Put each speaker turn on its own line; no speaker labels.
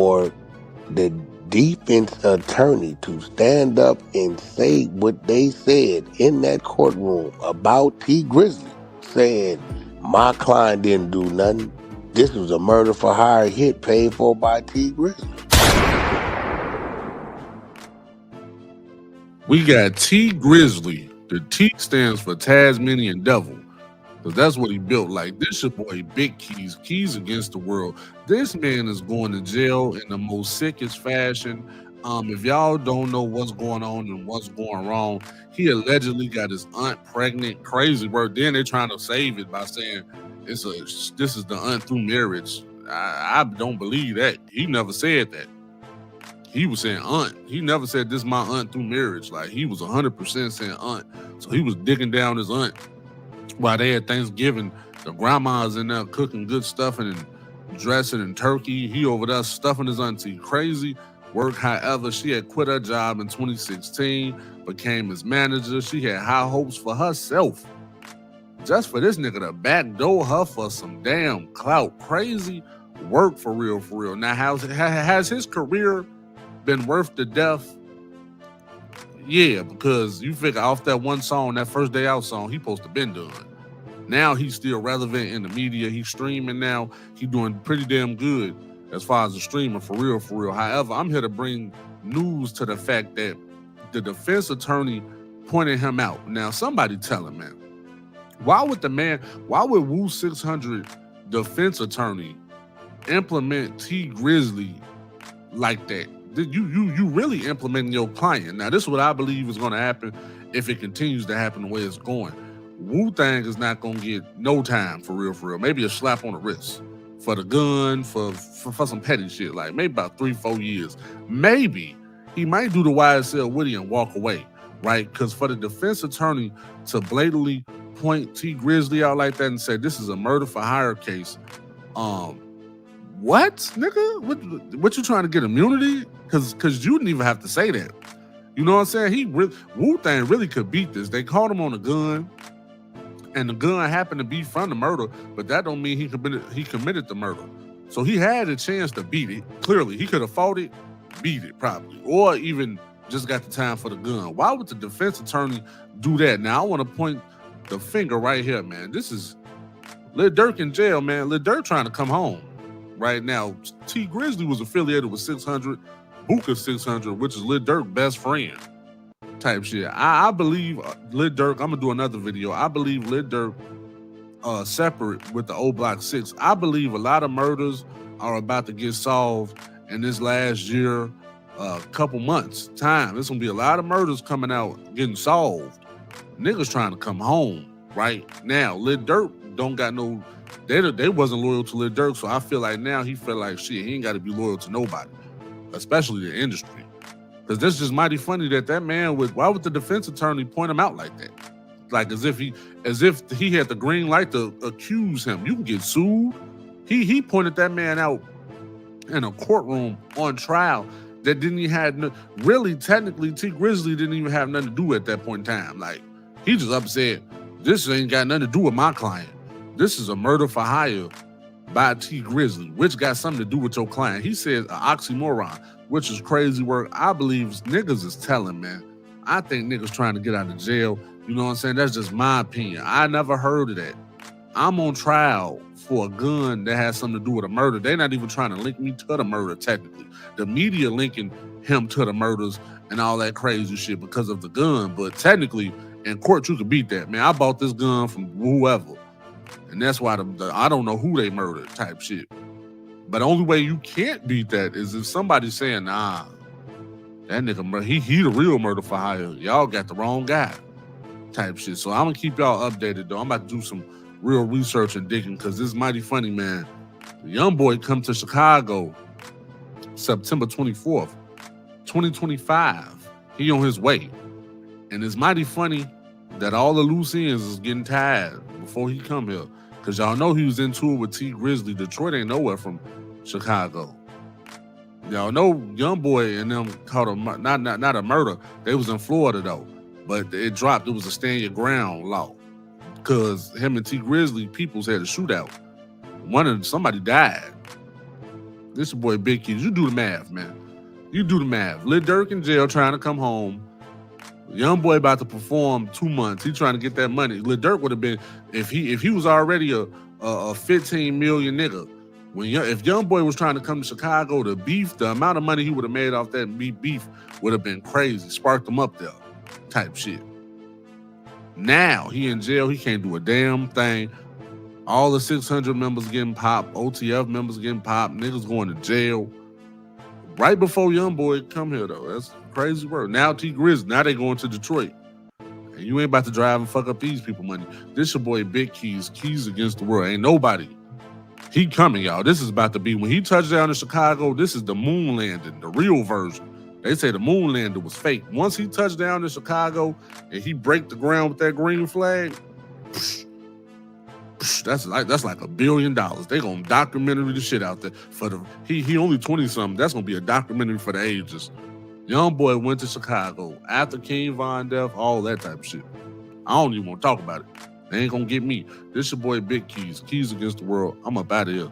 for the defense attorney to stand up and say what they said in that courtroom about T Grizzly, saying my client didn't do nothing. This was a murder for hire hit paid for by T Grizzly.
We got T Grizzly. The T stands for Tasmanian Devil. Because that's what he built. Like, this your boy Big Keys. Keys against the world. This man is going to jail in the most sickest fashion. If y'all don't know what's going on and what's going wrong, he allegedly got his aunt pregnant. Crazy word. Then they're trying to save it by saying this is the aunt through marriage. I don't believe that. He never said that. He was saying aunt. He never said this is my aunt through marriage. Like, he was 100% saying aunt. So he was digging down his aunt while they had Thanksgiving. The grandma's in there cooking good stuff and dressing and turkey. He over there stuffing his auntie. Crazy work. However, she had quit her job in 2016, became his manager. She had high hopes for herself. Just for this nigga to backdoor her for some damn clout. Crazy work for real, for real. Now, has his career been worth the death? Yeah, because you figure off that one song, that First Day Out song, he supposed to been done. Now he's still relevant in the media. He's streaming now. He's doing pretty damn good as far as the streamer, for real, for real. However, I'm here to bring news to the fact that the defense attorney pointed him out. Now, somebody tell him, man, why would Wu 600 defense attorney implement T Grizzly like that? You really implementing your client. Now, this is what I believe is going to happen if it continues to happen the way it's going. Wu-Tang is not going to get no time, for real, for real. Maybe a slap on the wrist for the gun, for some petty shit, like maybe about 3-4 years. Maybe he might do the YSL Woody and walk away, right? Because for the defense attorney to blatantly point T Grizzly out like that and say this is a murder for hire case, what, nigga? What you trying to get immunity? Because you didn't even have to say that. You know what I'm saying? Wu-Tang really could beat this. They caught him on a gun, and the gun happened to be from the murder, but that don't mean he committed the murder. So he had a chance to beat it. Clearly, he could have fought it, beat it probably, or even just got the time for the gun. Why would the defense attorney do that? Now, I want to point the finger right here, man. This is Lil Durk in jail, man. Lil Durk trying to come home right now. T Grizzly was affiliated with 600, Buka 600, which is Lil Durk's best friend type shit. I believe Lil Durk, I'm gonna do another video. I believe Lil Durk separate with the old Block 6. I believe a lot of murders are about to get solved in this last year, couple months time. There's gonna be a lot of murders coming out getting solved. Niggas trying to come home right now. Lil Durk don't got no, they wasn't loyal to Lil Durk, so I feel like now he feel like shit, he ain't got to be loyal to nobody, especially the industry. Because this is just mighty funny that man why would the defense attorney point him out like that? Like as if he had the green light to accuse him. You can get sued. He pointed that man out in a courtroom on trial that didn't even have really technically T Grizzly didn't even have nothing to do at that point in time. Like he just upset. This ain't got nothing to do with my client. This is a murder for hire by T Grizzly, which got something to do with your client. He said an oxymoron, which is crazy work. I believe niggas is telling, man. I think niggas trying to get out of jail. You know what I'm saying? That's just my opinion. I never heard of that. I'm on trial for a gun that has something to do with a murder. They're not even trying to link me to the murder, technically. The media linking him to the murders and all that crazy shit because of the gun. But technically, in court, you could beat that. Man, I bought this gun from whoever. And that's why I don't know who they murdered type shit. But the only way you can't beat that is if somebody's saying, nah, that nigga, he the real murder for hire. Y'all got the wrong guy type shit. So I'm going to keep y'all updated, though. I'm about to do some real research and digging because this is mighty funny, man. The young boy come to Chicago September 24th, 2025. He on his way. And it's mighty funny that all the loose ends is getting tied before he come here. Because y'all know he was in tour with T Grizzly. Detroit ain't nowhere from Chicago. Y'all know young boy and them caught not a murder. They was in Florida, though. But it dropped. It was a stand your ground law. Because him and T Grizzly, peoples had a shootout. Somebody died. This your boy Big Keys. You do the math, man. You do the math. Lil Durk in jail trying to come home. Young boy about to perform 2 months. He trying to get that money. Lil Durk would have been if he was already a 15 million nigga. If Young Boy was trying to come to Chicago, the amount of money he would have made off that beef would have been crazy. Sparked him up there, type shit. Now he in jail. He can't do a damn thing. All the 600 members getting popped. OTF members getting popped. Niggas going to jail. Right before Young Boy come here though. That's crazy work. Now T Grizzley. Now they going to Detroit. And you ain't about to drive and fuck up these people money. This your boy Big Keys. Keys against the world. Ain't nobody. He coming, y'all. This is about to be when he touched down in Chicago. This is the moon landing, the real version. They say the moon landing was fake. Once he touched down in Chicago and he break the ground with that green flag, that's like $1 billion. They gonna documentary the shit out there for the he only 20 something. That's gonna be a documentary for the ages. Young Boy went to Chicago after King Von death, all that type of shit. I don't even want to talk about it. They ain't gonna get me. This your boy Big Keys. Keys against the world. I'm up out of here.